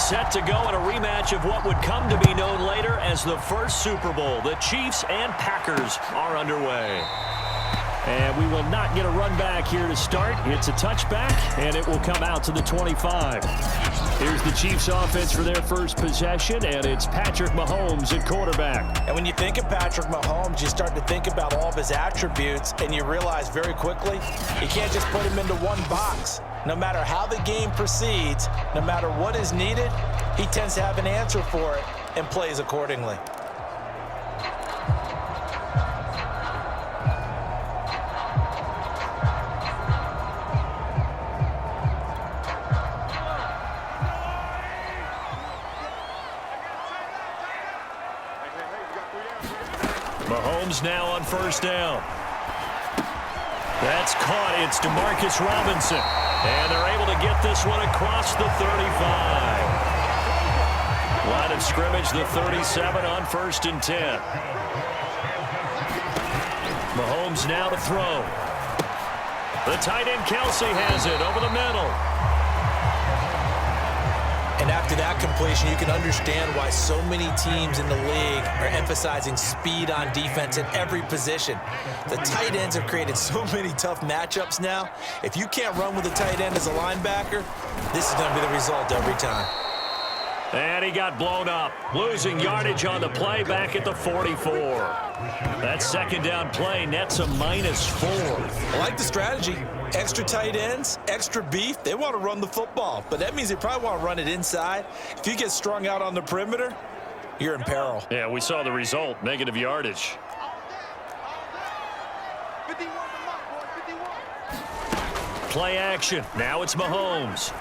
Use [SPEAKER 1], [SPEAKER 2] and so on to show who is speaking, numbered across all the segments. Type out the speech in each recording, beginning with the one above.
[SPEAKER 1] Set to go in a rematch of what would come to be known later as the first Super Bowl. The Chiefs and Packers are underway. And we will not get a run back here to start. It's a touchback, and it will come out to the 25. Here's the Chiefs offense for their first possession, and it's Patrick Mahomes at quarterback.
[SPEAKER 2] And when you think of Patrick Mahomes, you start to think about all of his attributes, and you realize very quickly you can't just put him into one box. No matter how the game proceeds, no matter what is needed, he tends to have an answer for it and plays accordingly.
[SPEAKER 1] Mahomes now on first down. That's caught. It's Demarcus Robinson. And they're able to get this one across the 35. Line of scrimmage, the 37 on 1st and 10. Mahomes now to throw. The tight end Kelsey has it over the middle.
[SPEAKER 2] And after that completion, you can understand why so many teams in the league are emphasizing speed on defense at every position. The tight ends have created so many tough matchups now. If you can't run with a tight end as a linebacker, this is going to be the result every time.
[SPEAKER 1] And he got blown up, losing yardage on the play back at the 44. That second down play nets a -4.
[SPEAKER 2] I like the strategy. Extra tight ends, extra beef. They want to run the football, but that means they probably want to run it inside. If you get strung out on the perimeter, you're in peril.
[SPEAKER 1] Yeah, we saw the result, negative yardage. Play action. Now it's Mahomes.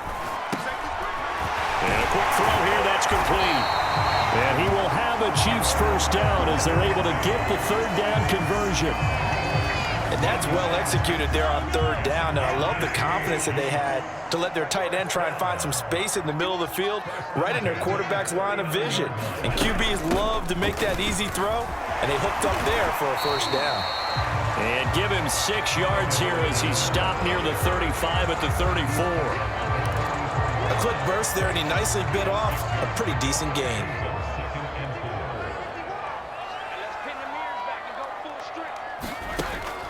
[SPEAKER 1] And a quick throw here, that's complete. And he will have a Chiefs first down as they're able to get the third down conversion.
[SPEAKER 2] And that's well executed there on third down. And I love the confidence that they had to let their tight end try and find some space in the middle of the field, right in their quarterback's line of vision. And QBs love to make that easy throw, and they hooked up there for a first down.
[SPEAKER 1] And give him 6 yards here as he stopped near the 35 at the 34.
[SPEAKER 2] A quick burst there, and he nicely bit off a pretty decent gain.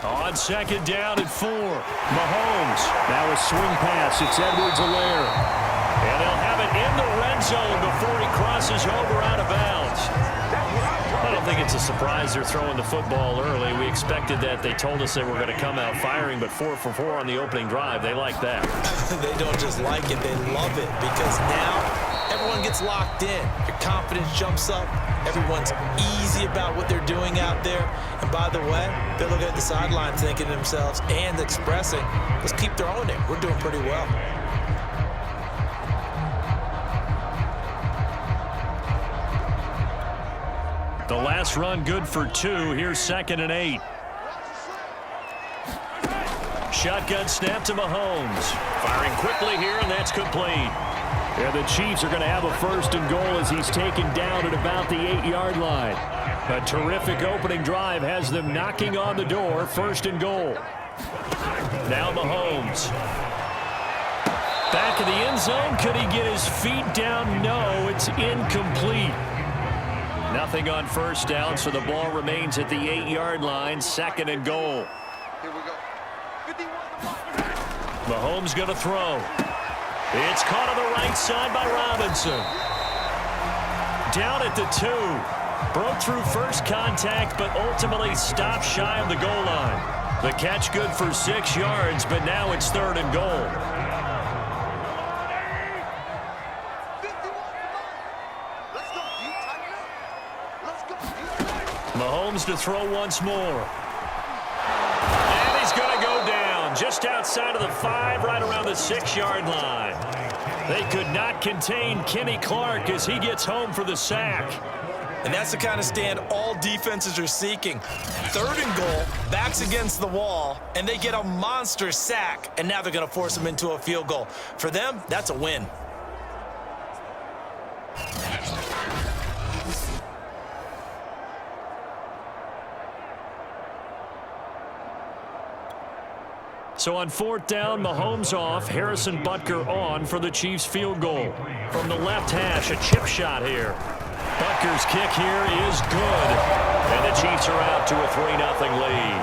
[SPEAKER 1] On second down and 4. Mahomes. Now a swing pass. It's Edwards-Helaire. And they'll have it in the red zone before he crosses over out of bounds. I don't think it's a surprise they're throwing the football early. We expected that. They told us they were going to come out firing, but 4 for 4 on the opening drive. They like that.
[SPEAKER 2] They don't just like it, they love it, because now everyone gets locked in. Your confidence jumps up. Everyone's easy about what they're doing out there. And by the way, they're looking at the sideline thinking to themselves and expressing, let's keep throwing it. We're doing pretty well.
[SPEAKER 1] The last run good for 2. Here's 2nd and 8. Shotgun snap to Mahomes. Firing quickly here, and that's complete. Yeah, the Chiefs are going to have a 1st and goal as he's taken down at about the 8-yard line. A terrific opening drive has them knocking on the door. 1st and goal. Now Mahomes. Back in the end zone. Could he get his feet down? No, it's incomplete. Nothing on first down, so the ball remains at the 8-yard line. 2nd and goal.
[SPEAKER 3] Here we go.
[SPEAKER 1] Mahomes going to throw. It's caught on the right side by Robinson. Down at the 2. Broke through first contact, but ultimately stopped shy of the goal line. The catch good for 6 yards, but now it's 3rd and goal. Mahomes to throw once more. And he's going to go down just outside of the 5, right around the 6-yard line. They could not contain Kenny Clark as he gets home for the sack.
[SPEAKER 2] And that's the kind of stand all defenses are seeking. 3rd and goal, backs against the wall, and they get a monster sack, and now they're going to force them into a field goal. For them, that's a win.
[SPEAKER 1] So on 4th down, Mahomes off, Harrison Butker on for the Chiefs field goal. From the left hash, a chip shot here. Butker's kick here is good. And the Chiefs are out to a 3-0 lead.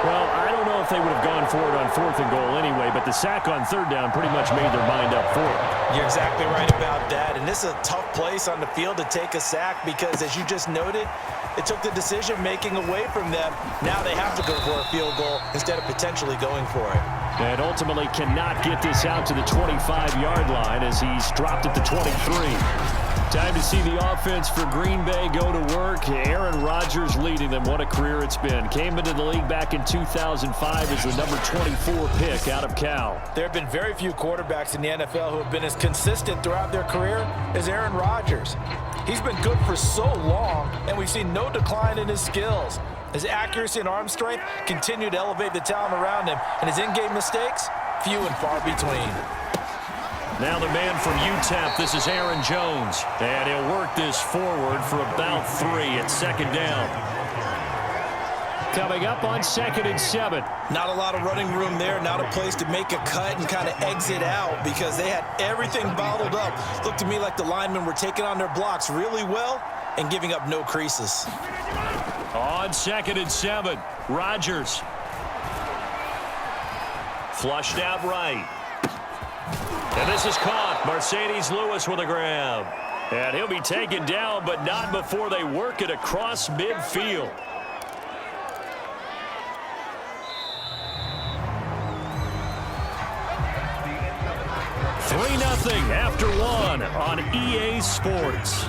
[SPEAKER 1] Well, I don't know if they would have gone for it on 4th and goal anyway, but the sack on 3rd down pretty much made their mind up for it.
[SPEAKER 2] You're exactly right about that. And this is a tough place on the field to take a sack because, as you just noted, it took the decision-making away from them. Now they have to go for a field goal instead of potentially going for it.
[SPEAKER 1] And ultimately cannot get this out to the 25-yard line as he's dropped at the 23. Time to see the offense for Green Bay go to work. Aaron Rodgers leading them. What a career it's been. Came into the league back in 2005 as the number 24 pick out of Cal.
[SPEAKER 2] There have been very few quarterbacks in the NFL who have been as consistent throughout their career as Aaron Rodgers. He's been good for so long, and we've seen no decline in his skills. His accuracy and arm strength continue to elevate the talent around him, and his in-game mistakes, few and far between.
[SPEAKER 1] Now the man from UTEP, this is Aaron Jones. And he'll work this forward for about 3 at 2nd down. Coming up on 2nd and 7.
[SPEAKER 2] Not a lot of running room there, not a place to make a cut and kind of exit out because they had everything bottled up. Looked to me like the linemen were taking on their blocks really well and giving up no creases.
[SPEAKER 1] On 2nd and 7, Rodgers. Flushed out right. And this is caught. Mercedes Lewis with a grab. And he'll be taken down, but not before they work it across midfield. $3-0 after 1 on EA Sports.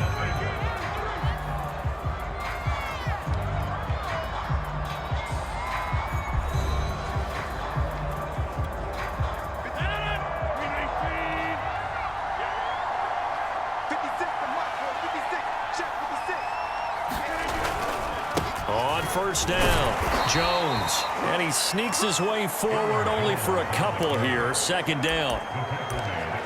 [SPEAKER 1] On 1st down, Jones. And he sneaks his way forward only for a couple here. 2nd down.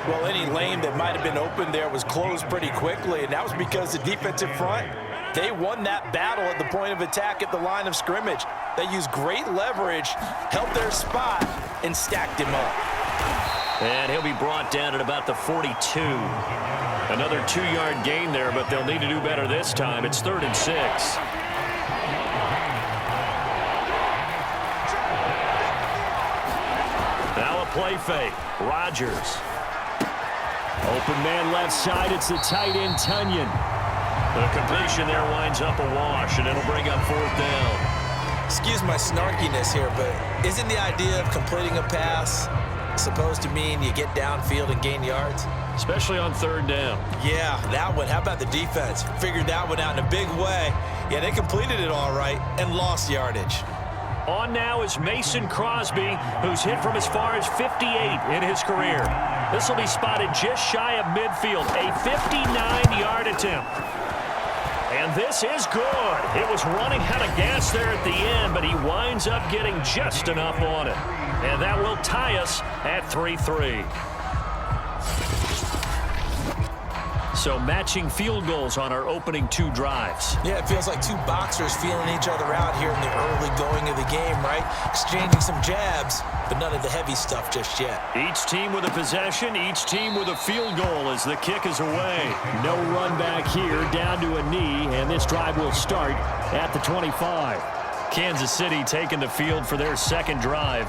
[SPEAKER 2] Well, any lane that might have been open there was closed pretty quickly, and that was because the defensive front, they won that battle at the point of attack at the line of scrimmage. They used great leverage, held their spot, and stacked him up.
[SPEAKER 1] And he'll be brought down at about the 42. Another 2-yard gain there, but they'll need to do better this time. It's 3rd and 6. Now a play fake. Rodgers. Open man left side. It's the tight end, Tunyon. The completion there winds up a wash, and it'll bring up 4th down.
[SPEAKER 2] Excuse my snarkiness here, but isn't the idea of completing a pass supposed to mean you get downfield and gain yards?
[SPEAKER 1] Especially on 3rd down.
[SPEAKER 2] Yeah, that one. How about the defense? Figured that one out in a big way. Yeah, they completed it all right and lost yardage.
[SPEAKER 1] On now is Mason Crosby, who's hit from as far as 58 in his career. This will be spotted just shy of midfield, a 59-yard attempt. And this is good. It was running out of gas there at the end, but he winds up getting just enough on it. And that will tie us at 3-3. So matching field goals on our opening 2 drives.
[SPEAKER 2] Yeah, it feels like 2 boxers feeling each other out here in the early going of the game, right? Exchanging some jabs, but none of the heavy stuff just yet.
[SPEAKER 1] Each team with a possession, each team with a field goal as the kick is away. No run back here, down to a knee, and this drive will start at the 25. Kansas City taking the field for their 2nd drive.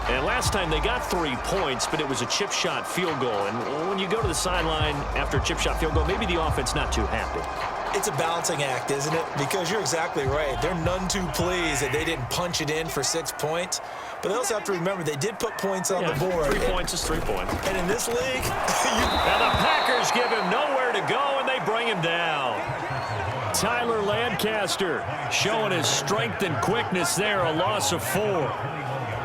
[SPEAKER 1] And last time they got 3 points, but it was a chip shot field goal. And when you go to the sideline after a chip shot field goal, maybe the offense not too happy.
[SPEAKER 2] It's a balancing act, isn't it? Because you're exactly right. They're none too pleased that they didn't punch it in for 6 points. But they also have to remember they did put points on the board.
[SPEAKER 1] 3 points is 3 points.
[SPEAKER 2] And in this league,
[SPEAKER 1] and the Packers give him nowhere to go, and they bring him down. Tyler Lancaster showing his strength and quickness there, a loss of 4.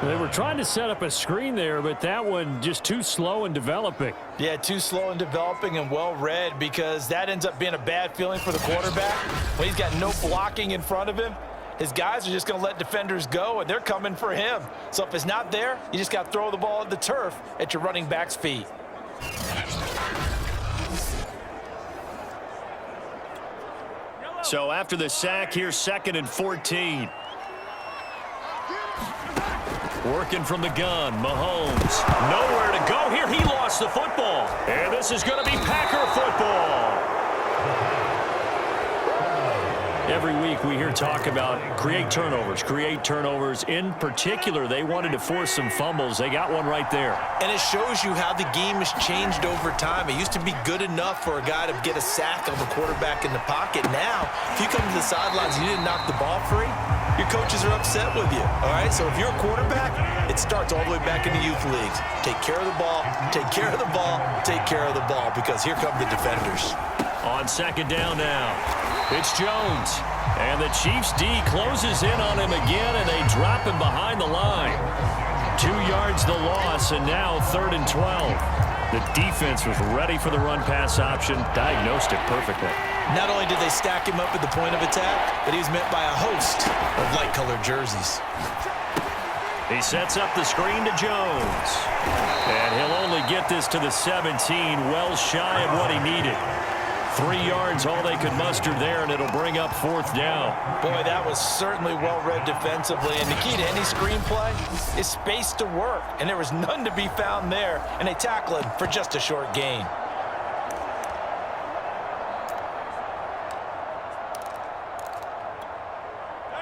[SPEAKER 1] They were trying to set up a screen there, but that one just too slow in developing.
[SPEAKER 2] Yeah, too slow in developing and well read, because that ends up being a bad feeling for the quarterback. When he's got no blocking in front of him, his guys are just going to let defenders go, and they're coming for him. So if it's not there, you just got to throw the ball at the turf at your running back's feet.
[SPEAKER 1] So after the sack, here's 2nd and 14. Working from the gun, Mahomes. Nowhere to go here. He lost the football. And this is going to be Packer football. Every week we hear talk about create turnovers. In particular, they wanted to force some fumbles. They got one right there.
[SPEAKER 2] And it shows you how the game has changed over time. It used to be good enough for a guy to get a sack of a quarterback in the pocket. Now, if you come to the sidelines and you didn't knock the ball free, your coaches are upset with you. All right, so if you're a quarterback, it starts all the way back in the youth leagues. Take care of the ball, take care of the ball, take care of the ball, because here come the defenders.
[SPEAKER 1] On 2nd down now, it's Jones. And the Chiefs D closes in on him again, and they drop him behind the line. 2 yards the loss, and now 3rd and 12. The defense was ready for the run-pass option, diagnosed it perfectly.
[SPEAKER 2] Not only did they stack him up at the point of attack, but he was met by a host of light-colored jerseys.
[SPEAKER 1] He sets up the screen to Jones. And he'll only get this to the 17, well shy of what he needed. 3 yards, all they could muster there, and it'll bring up 4th down.
[SPEAKER 2] Boy, that was certainly well-read defensively, and the key to any screenplay is space to work, and there was none to be found there, and they tackle him for just a short gain.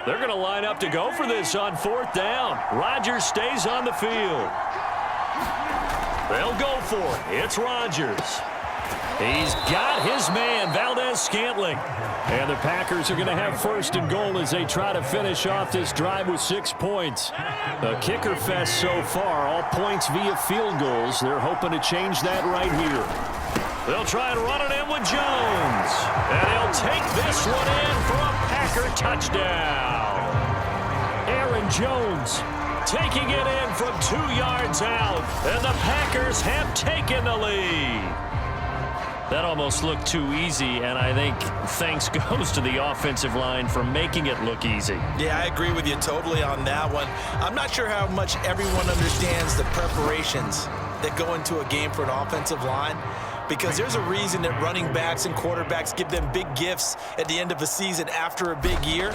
[SPEAKER 1] They're going to line up to go for this on 4th down. Rodgers stays on the field. They'll go for it. It's Rodgers. He's got his man, Valdez-Scantling. And the Packers are going to have 1st and goal as they try to finish off this drive with 6 points. A kicker fest so far, all points via field goals. They're hoping to change that right here. They'll try and run it in with Jones. And he'll take this one in for a Packer touchdown. Aaron Jones taking it in from 2 yards out. And the Packers have taken the lead. That almost looked too easy, and I think thanks goes to the offensive line for making it look easy.
[SPEAKER 2] Yeah, I agree with you totally on that one. I'm not sure how much everyone understands the preparations that go into a game for an offensive line, because there's a reason that running backs and quarterbacks give them big gifts at the end of a season after a big year.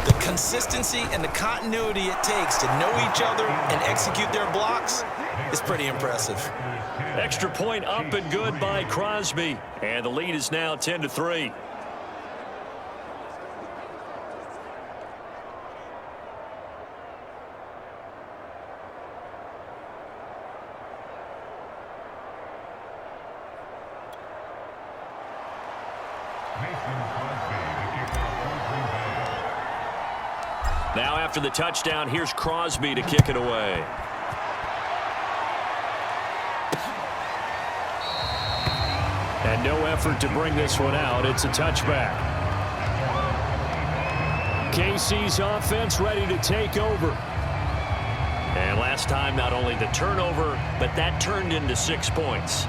[SPEAKER 2] The consistency and the continuity it takes to know each other and execute their blocks is pretty impressive.
[SPEAKER 1] Extra point up and good by Crosby. And the lead is now 10-3. Now after the touchdown, here's Crosby to kick it away. And no effort to bring this one out. It's a touchback. KC's offense ready to take over. And last time, not only the turnover, but that turned into 6 points.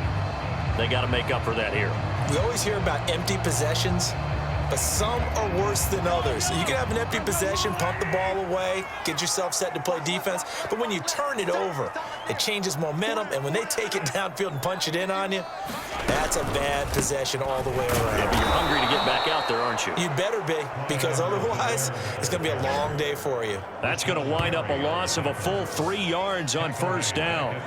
[SPEAKER 1] They got to make up for that here.
[SPEAKER 2] We always hear about empty possessions, but some are worse than others. You can have an empty possession, pump the ball away, get yourself set to play defense, but when you turn it over, it changes momentum, and when they take it downfield and punch it in on you, that's a bad possession all the way around.
[SPEAKER 1] Yeah, but you're hungry to get back out there, aren't you?
[SPEAKER 2] You'd better be, because otherwise, it's going to be a long day for you.
[SPEAKER 1] That's going to wind up a loss of a full 3 yards on 1st down.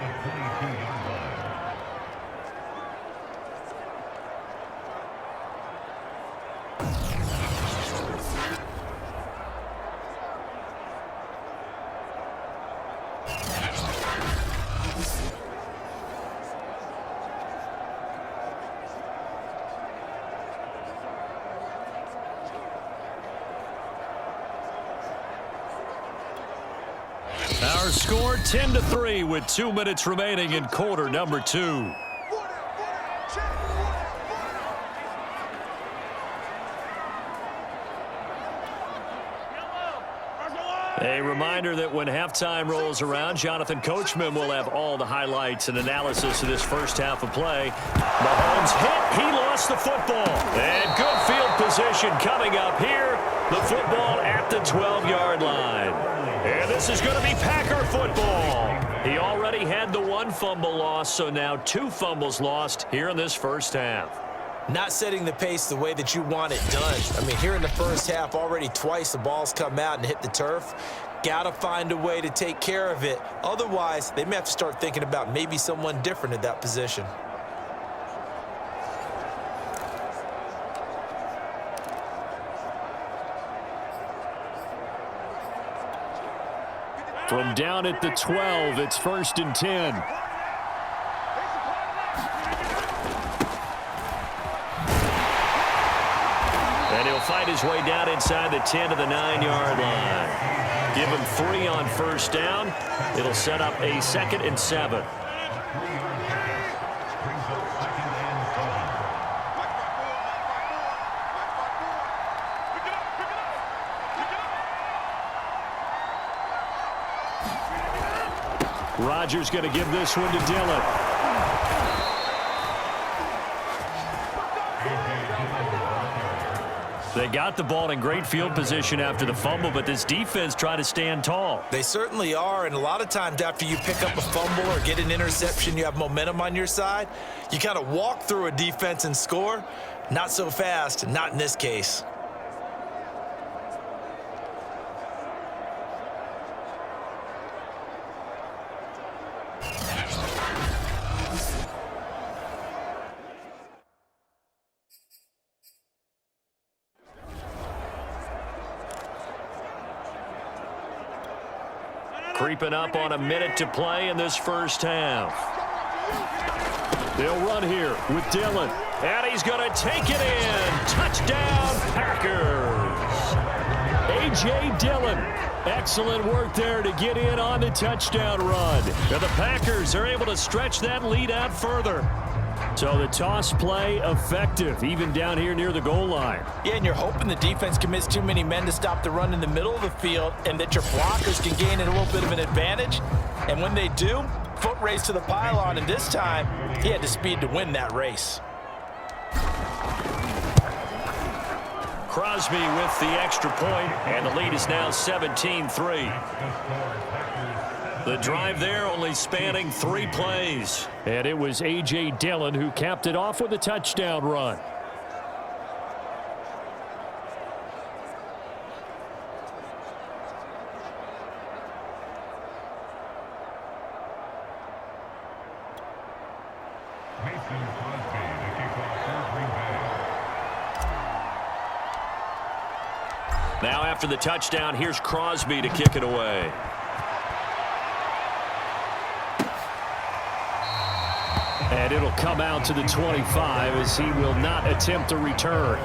[SPEAKER 1] Our score 10-3 with 2 minutes remaining in quarter number 2. A reminder that when halftime rolls around, Jonathan Coachman will have all the highlights and analysis of this first half of play. Mahomes hit. He lost the football. And good field position coming up here. The football at the 12-yard line. And this is going to be Packer football. He already had the 1 fumble loss, so now 2 fumbles lost here in this first half.
[SPEAKER 2] not setting the pace the way that you want it done. I mean, here in the first half, already twice the ball's come out and hit the turf. Got to find a way to take care of it. Otherwise, they may have to start thinking about maybe someone different at that position.
[SPEAKER 1] From down at the 12, it's 1st and 10. And he'll fight his way down inside the 10 to the 9-yard line. Give him 3 on 1st down. It'll set up a 2nd and 7. Rodgers going to give this one to Dillon. They got the ball in great field position after the fumble, but this defense tried to stand tall.
[SPEAKER 2] They certainly are, and a lot of times after you pick up a fumble or get an interception, you have momentum on your side. You kind of walk through a defense and score. Not so fast, not in this case.
[SPEAKER 1] Creeping up on a minute to play in this first half. They'll run here with Dillon. And he's going to take it in. Touchdown, Packers. A.J. Dillon. Excellent work there to get in on the touchdown run. And the Packers are able to stretch that lead out further. So the toss play effective, even down here near the goal line.
[SPEAKER 2] Yeah, and you're hoping the defense commits too many men to stop the run in the middle of the field and that your blockers can gain a little bit of an advantage. And when they do, foot race to the pylon, and this time, he had the speed to win that race.
[SPEAKER 1] Crosby with the extra point, and the lead is now 17-3. The drive there only spanning 3 plays. And it was A.J. Dillon who capped it off with a touchdown run. Now after the touchdown, here's Crosby to kick it away. And it'll come out to the 25 as he will not attempt a return.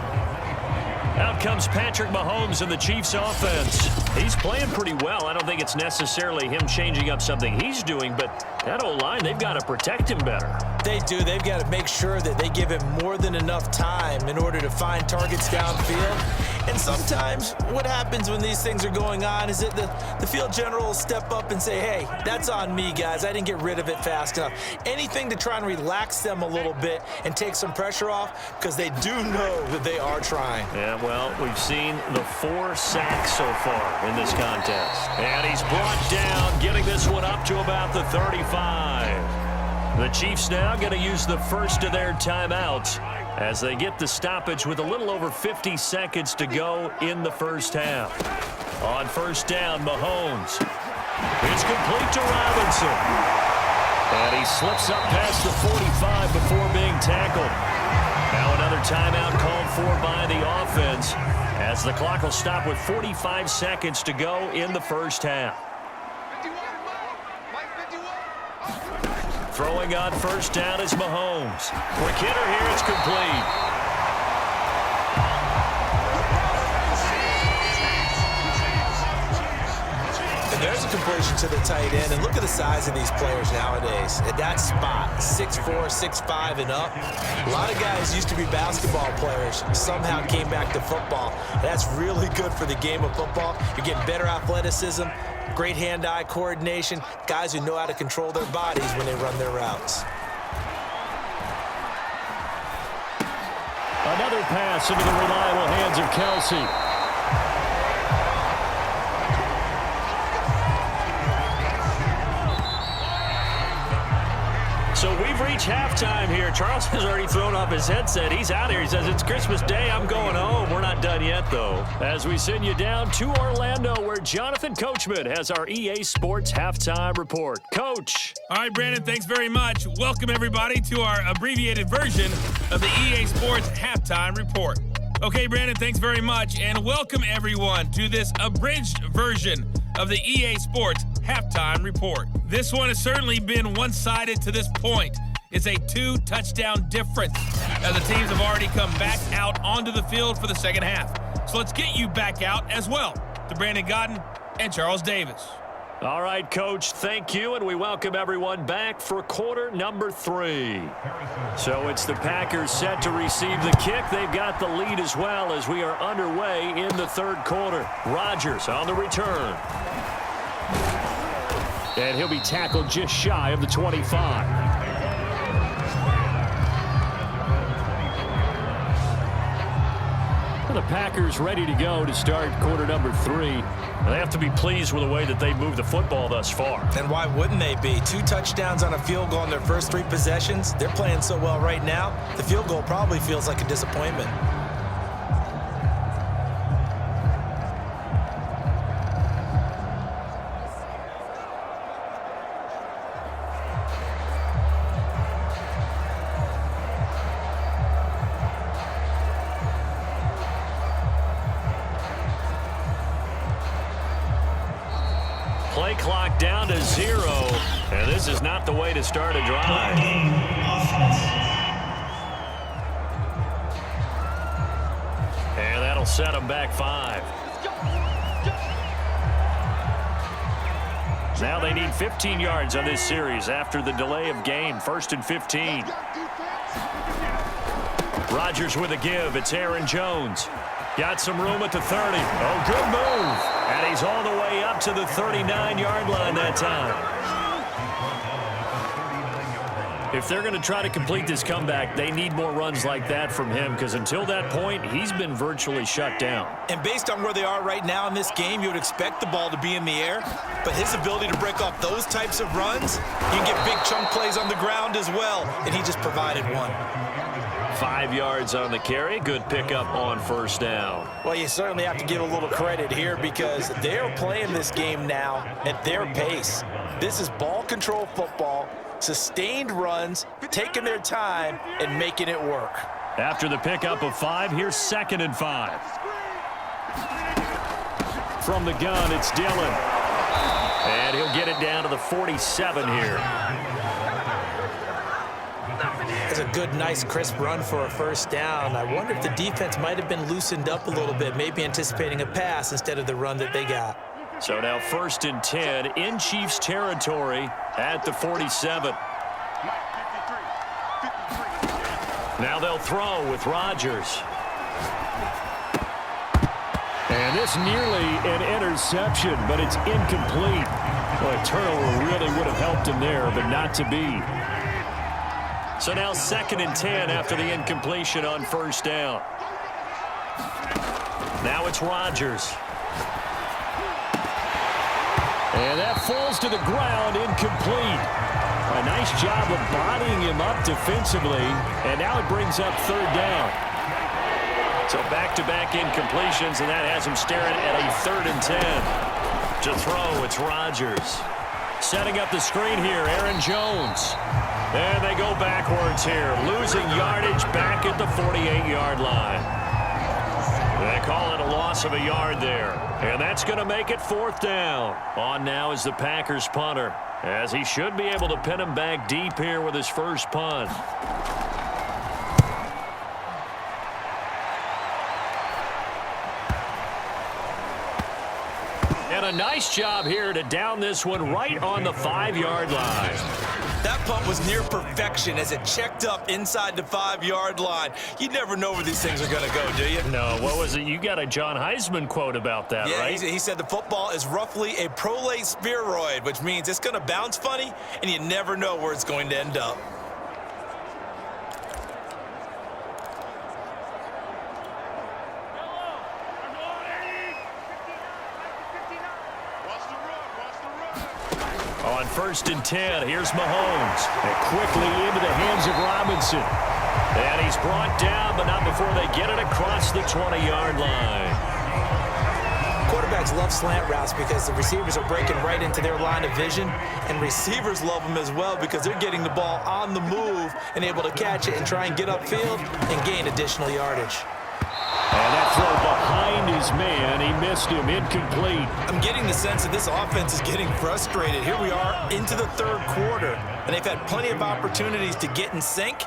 [SPEAKER 1] Out comes Patrick Mahomes in the Chiefs offense. He's playing pretty well. I don't think it's necessarily him changing up something he's doing, but that O-line, they've got to protect him better.
[SPEAKER 2] They do. They've got to make sure that they give him more than enough time in order to find targets downfield. And sometimes what happens when these things are going on is that the field general will step up and say, hey, that's on me, guys. I didn't get rid of it fast enough. Anything to try and relax them a little bit and take some pressure off, because they do know that they are trying.
[SPEAKER 1] Yeah, well, we've seen the 4 sacks so far in this contest. And he's brought down, getting this one up to about the 35. The Chiefs now going to use the first of their timeouts as they get the stoppage with a little over 50 seconds to go in the first half. On first down, Mahomes. It's complete to Robinson. And he slips up past the 45 before being tackled. Now another timeout called for by the offense as the clock will stop with 45 seconds to go in the first half. Throwing on first down is Mahomes. Quick hitter here, it's complete.
[SPEAKER 2] And there's a completion to the tight end. And look at the size of these players nowadays. At that spot, 6'4", 6'5", and up. A lot of guys used to be basketball players, somehow came back to football. That's really good for the game of football. You're getting better athleticism, great hand-eye coordination, guys who know how to control their bodies when they run their routes.
[SPEAKER 1] Another pass into the reliable hands of Kelsey. So we've reached halftime here. Charles has already thrown off his headset. He's out here. He says, it's Christmas Day. I'm going home. We're not done yet, though. As we send you down to Orlando, where Jonathan Coachman has our EA Sports Halftime Report. Coach.
[SPEAKER 3] All right, Brandon, thanks very much. Welcome, everybody, to our abbreviated version of the EA Sports Halftime Report. Okay, Brandon, thanks very much. And welcome, everyone, to this abridged version of the EA Sports Halftime Report. This one has certainly been one-sided to this point. It's a 2-touchdown difference, as the teams have already come back out onto the field for the second half. So let's get you back out as well to Brandon Godden and Charles Davis.
[SPEAKER 1] All right, Coach, thank you, and we welcome everyone back for quarter number 3. So it's the Packers set to receive the kick. They've got the lead as well as we are underway in the third quarter. Rodgers on the return. And he'll be tackled just shy of the 25. The Packers ready to go to start quarter number 3. They have to be pleased with the way that they moved the football thus far.
[SPEAKER 2] And why wouldn't they be? 2 touchdowns on a field goal in their first 3 possessions. They're playing so well right now, the field goal probably feels like a disappointment.
[SPEAKER 1] Play clock down to 0, and this is not the way to start a drive. And that'll set them back 5. Now they need 15 yards on this series after the delay of game. 1st and 15. Rodgers with a give. It's Aaron Jones. Got some room at the 30. Oh, good move. And he's all the way up to the 39-yard line that time. If they're going to try to complete this comeback, they need more runs like that from him, because until that point, he's been virtually shut down.
[SPEAKER 2] And based on where they are right now in this game, you would expect the ball to be in the air. But his ability to break off those types of runs, you can get big chunk plays on the ground as well. And he just provided one.
[SPEAKER 1] 5 yards on the carry. Good pickup on first down.
[SPEAKER 2] Well, you certainly have to give a little credit here because they're playing this game now at their pace. This is ball control football, sustained runs, taking their time, and making it work.
[SPEAKER 1] After the pickup of 5, here's 2nd and 5. From the gun, it's Dillon. And he'll get it down to the 47 here.
[SPEAKER 2] It's a good, nice, crisp run for a first down. I wonder if the defense might have been loosened up a little bit, maybe anticipating a pass instead of the run that they got.
[SPEAKER 1] So now 1st and 10 in Chiefs territory at the 47. Now they'll throw with Rodgers. And this nearly an interception, but it's incomplete. Well, a turnover really would have helped him there, but not to be. So now 2nd and 10 after the incompletion on first down. Now it's Rodgers. And that falls to the ground, incomplete. A nice job of bodying him up defensively, and now it brings up 3rd down. So back-to-back incompletions, and that has him staring at a 3rd and 10. To throw, it's Rodgers. Setting up the screen here, Aaron Jones. And they go backwards here, losing yardage back at the 48-yard line. They call it a loss of a yard there. And that's going to make it 4th down. On now is the Packers punter, as he should be able to pin him back deep here with his first punt. And a nice job here to down this one right on the 5-yard line.
[SPEAKER 2] That punt was near perfection as it checked up inside the 5-yard line. You never know where these things are going to go, do you?
[SPEAKER 1] No, what was it? You got a John Heisman quote about that, right?
[SPEAKER 2] Yeah, he said the football is roughly a prolate spheroid, which means it's going to bounce funny, and you never know where it's going to end up.
[SPEAKER 1] On 1st and 10, here's Mahomes. And quickly into the hands of Robinson. And he's brought down, but not before they get it across the 20-yard line.
[SPEAKER 2] Quarterbacks love slant routes because the receivers are breaking right into their line of vision, and receivers love them as well because they're getting the ball on the move and able to catch it and try and get upfield and gain additional yardage.
[SPEAKER 1] And that throw behind his man, he missed him, incomplete.
[SPEAKER 2] I'm getting the sense that this offense is getting frustrated. Here we are into the third quarter, and they've had plenty of opportunities to get in sync.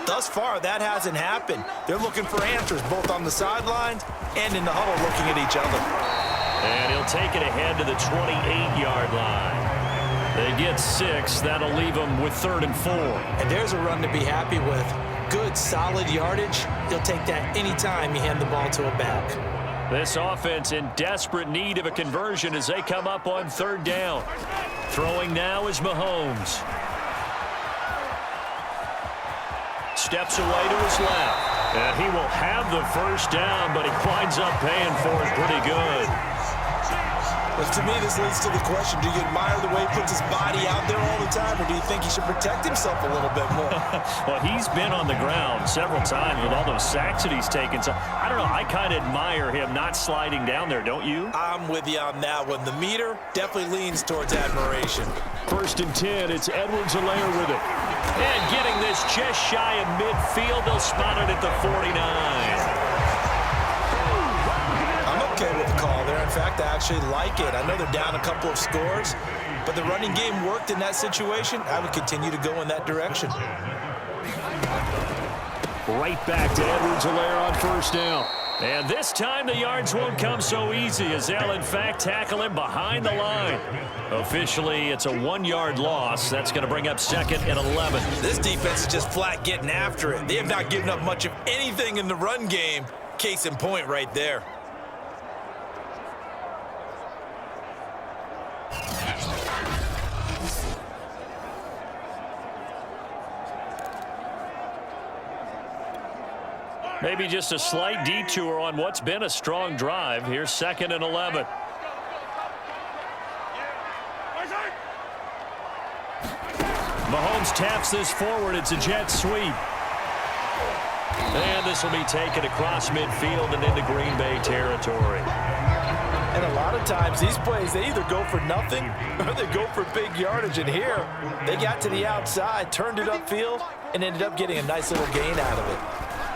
[SPEAKER 2] Thus far, that hasn't happened. They're looking for answers both on the sidelines and in the huddle looking at each other.
[SPEAKER 1] And he'll take it ahead to the 28-yard line. They get 6. That'll leave them with 3rd and 4.
[SPEAKER 2] And there's a run to be happy with. Good, solid yardage. He'll take that anytime you hand the ball to a back.
[SPEAKER 1] This offense in desperate need of a conversion as they come up on 3rd down. Throwing now is Mahomes. Steps away to his left. And he will have the 1st down, but he winds up paying for it pretty good.
[SPEAKER 2] Well, to me, this leads to the question, do you admire the way he puts his body out there all the time, or do you think he should protect himself a little bit more?
[SPEAKER 1] Well, he's been on the ground several times with all those sacks that he's taken. So, I don't know, I kind of admire him not sliding down there, don't you?
[SPEAKER 2] I'm with you on that one. The meter definitely leans towards admiration.
[SPEAKER 1] 1st and 10, it's Edwards-Helaire with it. And getting this just shy of midfield, they'll spot it at the 49.
[SPEAKER 2] I'm okay with the call there. In fact, I actually like it. I know they're down a couple of scores, but the running game worked in that situation. I would continue to go in that direction.
[SPEAKER 1] Right back to Edwards-Helaire on 1st down. And this time the yards won't come so easy as they'll, in fact, tackle him behind the line. Officially, it's a 1-yard loss. That's going to bring up 2nd and 11.
[SPEAKER 2] This defense is just flat getting after it. They have not given up much of anything in the run game. Case in point right there.
[SPEAKER 1] Maybe just a slight detour on what's been a strong drive. Here's 2nd and 11. Mahomes taps this forward. It's a jet sweep. And this will be taken across midfield and into Green Bay territory.
[SPEAKER 2] And a lot of times these plays, they either go for nothing or they go for big yardage. And here, they got to the outside, turned it upfield, and ended up getting a nice little gain out of it.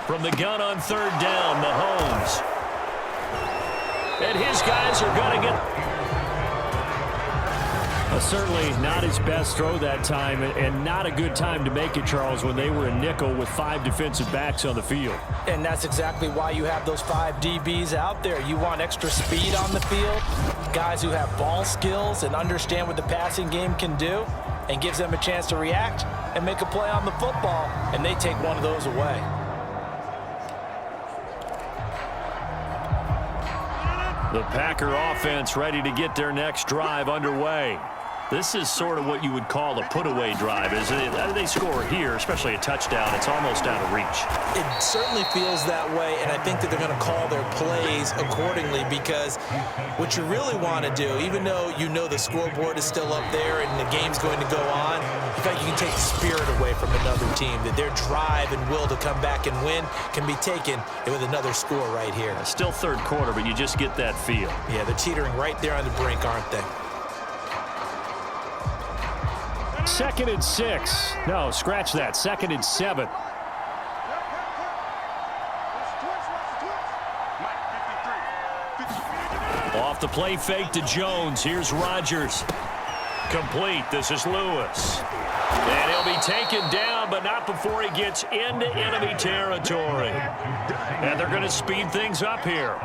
[SPEAKER 1] From the gun on 3rd down, Mahomes. And his guys are going to get... Certainly not his best throw that time, and not a good time to make it, Charles, when they were a nickel with 5 defensive backs on the field.
[SPEAKER 2] And that's exactly why you have those 5 DBs out there. You want extra speed on the field, guys who have ball skills and understand what the passing game can do, and gives them a chance to react and make a play on the football, and they take one of those away.
[SPEAKER 1] The Packer offense ready to get their next drive underway. This is sort of what you would call a put-away drive. As they score here, especially a touchdown, it's almost out of reach.
[SPEAKER 2] It certainly feels that way, and I think that they're going to call their plays accordingly because what you really want to do, even though you know the scoreboard is still up there and the game's going to go on, in fact, you can take the spirit away from another team, that their drive and will to come back and win can be taken with another score right here.
[SPEAKER 1] Still 3rd quarter, but you just get that feel.
[SPEAKER 2] Yeah, they're teetering right there on the brink, aren't they?
[SPEAKER 1] 2nd and 6. No, scratch that. 2nd and 7. Off the play fake to Jones. Here's Rodgers. Complete. This is Lewis. And he'll be taken down, but not before he gets into enemy territory. And they're going to speed things up here.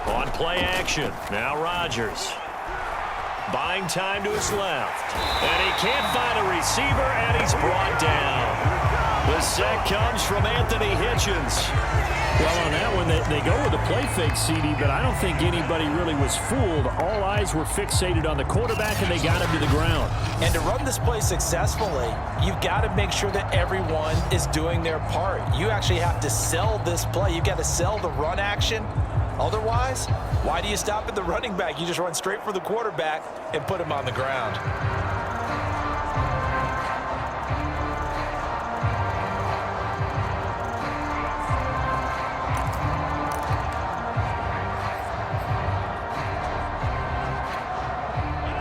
[SPEAKER 1] On play action. Now Rodgers. Buying time to his left. And he can't find a receiver, and he's brought down. The sack comes from Anthony Hitchens. Well, on that one, they go with the play fake, CD, but I don't think anybody really was fooled. All eyes were fixated on the quarterback, and they got him to the ground.
[SPEAKER 2] And to run this play successfully, you've got to make sure that everyone is doing their part. You actually have to sell this play. You've got to sell the run action. Otherwise, why do you stop at the running back? You just run straight for the quarterback and put him on the ground.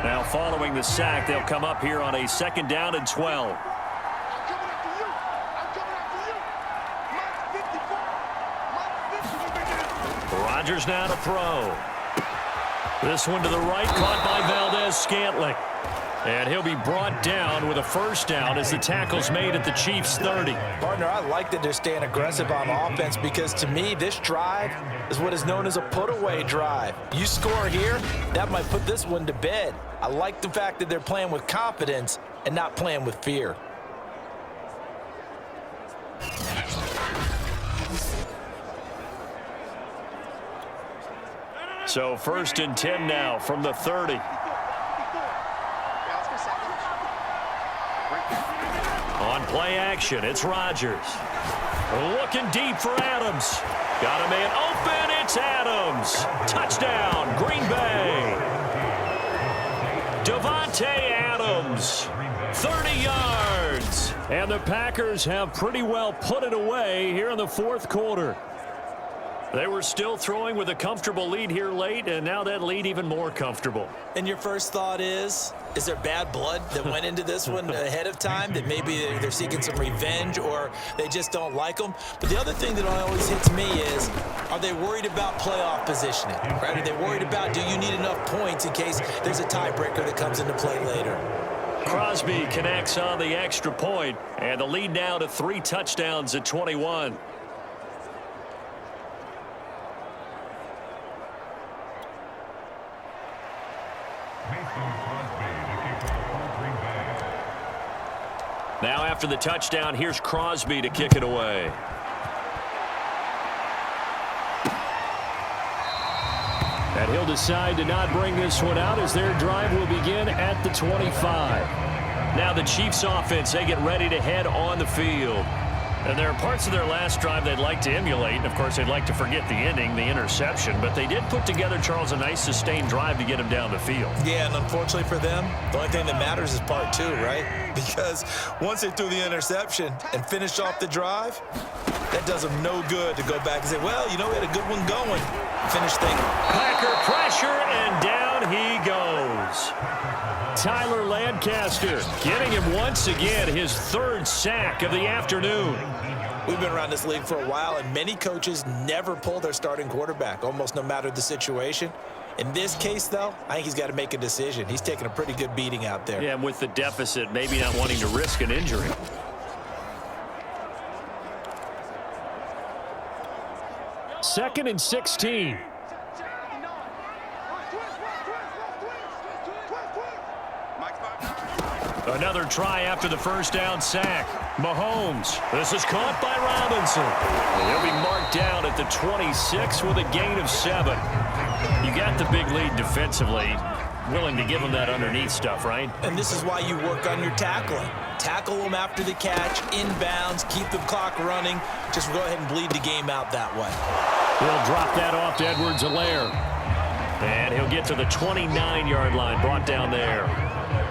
[SPEAKER 1] Now, following the sack, they'll come up here on a 2nd down and 12. Rodgers now to throw. This one to the right, caught by Valdez-Scantling. And he'll be brought down with a 1st down as the tackle's made at the Chiefs' 30.
[SPEAKER 2] Partner, I like that they're staying aggressive on offense because, to me, this drive is what is known as a put-away drive. You score here, that might put this one to bed. I like the fact that they're playing with confidence and not playing with fear.
[SPEAKER 1] So 1st and 10 now from the 30. On play action, it's Rodgers. Looking deep for Adams. Got a man open, it's Adams. Touchdown, Green Bay. Devontae Adams, 30 yards. And the Packers have pretty well put it away here in the 4th quarter. They were still throwing with a comfortable lead here late, and now that lead even more comfortable.
[SPEAKER 2] And your first thought is there bad blood that went into this one ahead of time, that maybe they're seeking some revenge or they just don't like them? But the other thing that always hits me is, are they worried about playoff positioning? Right? Are they worried about, do you need enough points in case there's a tiebreaker that comes into play later?
[SPEAKER 1] Crosby connects on the extra point, and the lead now to 3 touchdowns at 21. Now after the touchdown, here's Crosby to kick it away. And he'll decide to not bring this one out as their drive will begin at the 25. Now the Chiefs offense, they get ready to head on the field. And there are parts of their last drive they'd like to emulate. And, of course, they'd like to forget the ending, the interception. But they did put together, Charles, a nice sustained drive to get him down the field.
[SPEAKER 2] Yeah, and unfortunately for them, the only thing that matters is part 2, right? Because once they threw the interception and finished off the drive, that does them no good to go back and say, well, you know, we had a good one going. Finish thing.
[SPEAKER 1] Packer pressure, and down he goes. Tyler Lancaster getting him once again his 3rd sack of the afternoon.
[SPEAKER 2] We've been around this league for a while, and many coaches never pull their starting quarterback, almost no matter the situation. In this case, though, I think he's got to make a decision. He's taking a pretty good beating out there.
[SPEAKER 1] Yeah, and with the deficit, maybe not wanting to risk an injury. Second and 16. Another try after the 1st down sack. Mahomes. This is caught by Robinson. He'll be marked down at the 26 with a gain of 7. You got the big lead defensively. Willing to give him that underneath stuff, right?
[SPEAKER 2] And this is why you work on your tackling. Tackle them after the catch, inbounds, keep the clock running. Just go ahead and bleed the game out that way.
[SPEAKER 1] He'll drop that off to Edwards-Helaire. And he'll get to the 29-yard line, brought down there.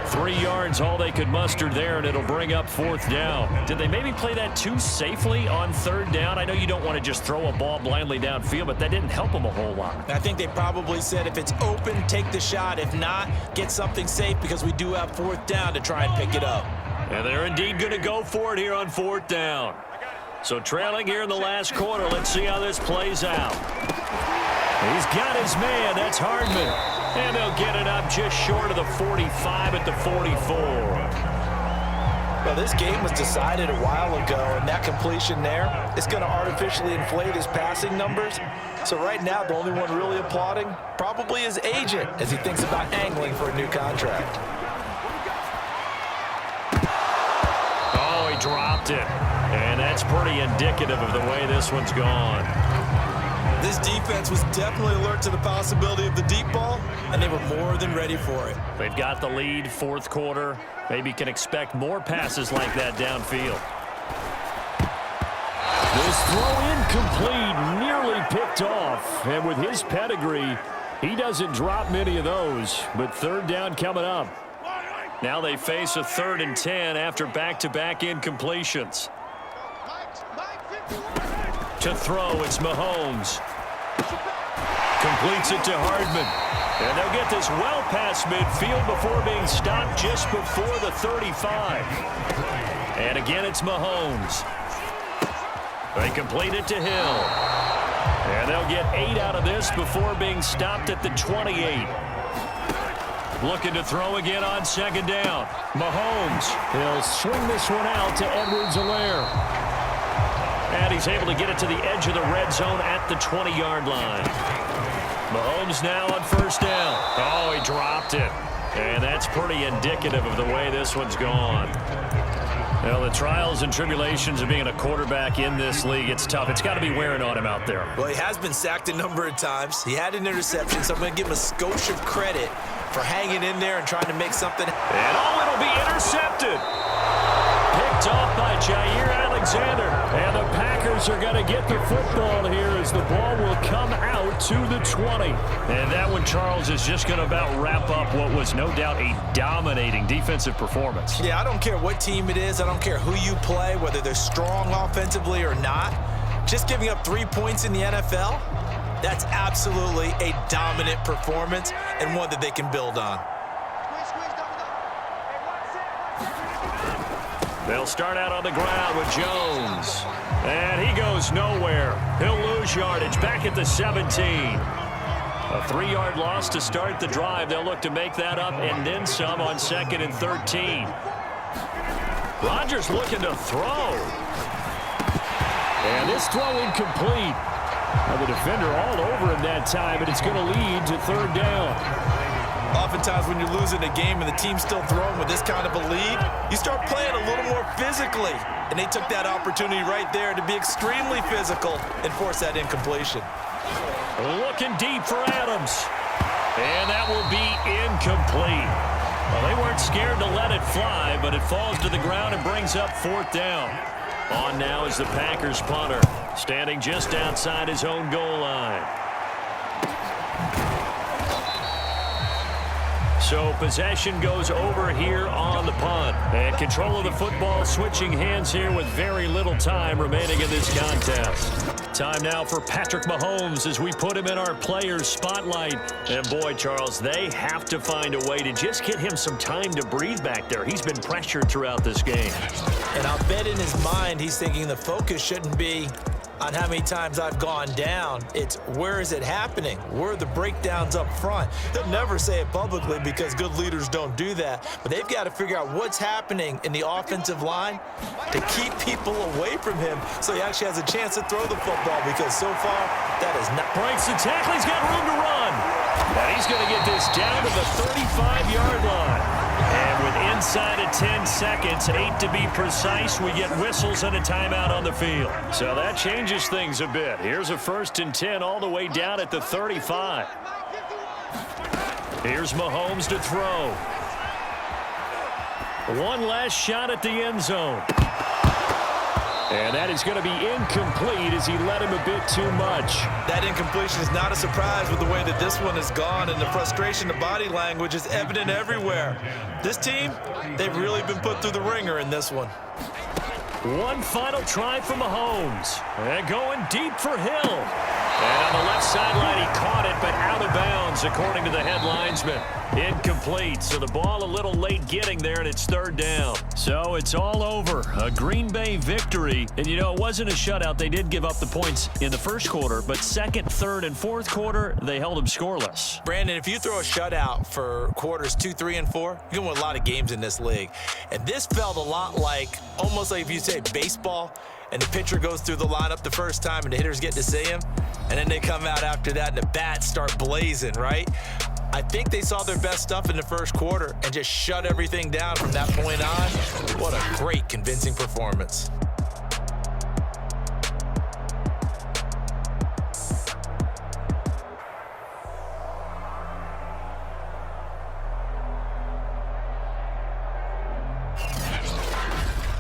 [SPEAKER 1] 3 yards, all they could muster there, and it'll bring up 4th down. Did they maybe play that too safely on 3rd down? I know you don't want to just throw a ball blindly downfield, but that didn't help them a whole lot.
[SPEAKER 2] I think they probably said if it's open, take the shot. If not, get something safe because we do have 4th down to try and pick it up.
[SPEAKER 1] And they're indeed going to go for it here on 4th down. So trailing here in the last quarter, let's see how this plays out. He's got his man, that's Hardman. And they'll get it up just short of the 45 at the 44.
[SPEAKER 2] Well, this game was decided a while ago, and that completion there is going to artificially inflate his passing numbers. So right now, the only one really applauding probably his agent as he thinks about angling for a new contract.
[SPEAKER 1] Oh, he dropped it. And that's pretty indicative of the way this one's gone.
[SPEAKER 2] This defense was definitely alert to the possibility of the deep ball, and they were more than ready for it.
[SPEAKER 1] They've got the lead, fourth quarter. Maybe can expect more passes like that downfield. This throw incomplete, nearly picked off. And with his pedigree, he doesn't drop many of those. But third down coming up. Now they face a 3rd and 10 after back-to-back incompletions. To throw, it's Mahomes. Completes it to Hardman. And they'll get this well past midfield before being stopped just before the 35. And again, it's Mahomes. They complete it to Hill. And they'll get 8 out of this before being stopped at the 28. Looking to throw again on 2nd down. Mahomes. He'll swing this one out to Edwards-Helaire. And he's able to get it to the edge of the red zone at the 20-yard line. Mahomes now on 1st down. Oh, he dropped it. And that's pretty indicative of the way this one's gone. Well, the trials and tribulations of being a quarterback in this league, it's tough. It's got to be wearing on him out there.
[SPEAKER 2] Well, he has been sacked a number of times. He had an interception, so I'm going to give him a skosh of credit for hanging in there and trying to make something.
[SPEAKER 1] And it'll be intercepted. Picked off by Jair Alexander. And the Packers are going to get the football here as the ball will come out to the 20. And that one, Charles, is just going to about wrap up what was no doubt a dominating defensive performance.
[SPEAKER 2] Yeah, I don't care what team it is. I don't care who you play, whether they're strong offensively or not. Just giving up 3 points in the NFL, that's absolutely a dominant performance and one that they can build on.
[SPEAKER 1] They'll start out on the ground with Jones. And he goes nowhere. He'll lose yardage back at the 17. A 3-yard loss to start the drive. They'll look to make that up and then some on 2nd and 13. Rodgers looking to throw. And this throw incomplete. The defender all over him that time, and it's going to lead to 3rd down.
[SPEAKER 2] Oftentimes when you're losing a game and the team's still throwing with this kind of a lead, you start playing a little more physically. And they took that opportunity right there to be extremely physical and force that incompletion.
[SPEAKER 1] Looking deep for Adams. And that will be incomplete. Well, they weren't scared to let it fly, but it falls to the ground and brings up 4th down. On now is the Packers punter, standing just outside his own goal line. So possession goes over here on the punt. And control of the football switching hands here with very little time remaining in this contest. Time now for Patrick Mahomes as we put him in our players' spotlight. And boy, Charles, they have to find a way to just get him some time to breathe back there. He's been pressured throughout this game.
[SPEAKER 2] And I'll bet in his mind he's thinking the focus shouldn't be on how many times I've gone down. It's where is it happening? Where are the breakdowns up front? They'll never say it publicly because good leaders don't do that. But they've got to figure out what's happening in the offensive line to keep people away from him so he actually has a chance to throw the football, because so far that is not.
[SPEAKER 1] Breaks the tackle. He's got room to run. And he's going to get this down to the 35-yard line. And with inside of 10 seconds, 8 to be precise, we get whistles and a timeout on the field. So that changes things a bit. Here's a 1st and 10 all the way down at the 35. Here's Mahomes to throw. One last shot at the end zone. And that is going to be incomplete as he led him a bit too much.
[SPEAKER 2] That incompletion is not a surprise with the way that this one has gone, and the frustration, the body language is evident everywhere. This team, they've really been put through the ringer in this one.
[SPEAKER 1] One final try for Mahomes. And going deep for Hill. And on the left sideline, he caught it, but out of bounds, according to the head linesman. Incomplete, so the ball a little late getting there, and it's 3rd down. So it's all over. A Green Bay victory. And, you know, it wasn't a shutout. They did give up the points in the 1st quarter, but 2nd, 3rd, and 4th quarter, they held them scoreless.
[SPEAKER 2] Brandon, if you throw a shutout for quarters 2, 3, and 4, you're going to win a lot of games in this league. And this felt a lot like, almost like if you say baseball, and the pitcher goes through the lineup the first time and the hitters get to see him, and then they come out after that and the bats start blazing, right? I think they saw their best stuff in the 1st quarter and just shut everything down from that point on. What a great, convincing performance.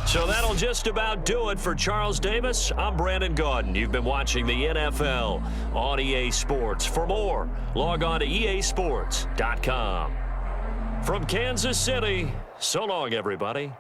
[SPEAKER 1] So that'll just about do it for Charles Davis. I'm Brandon Gaudin. You've been watching the NFL on EA Sports. For more, log on to easports.com. From Kansas City, so long, everybody.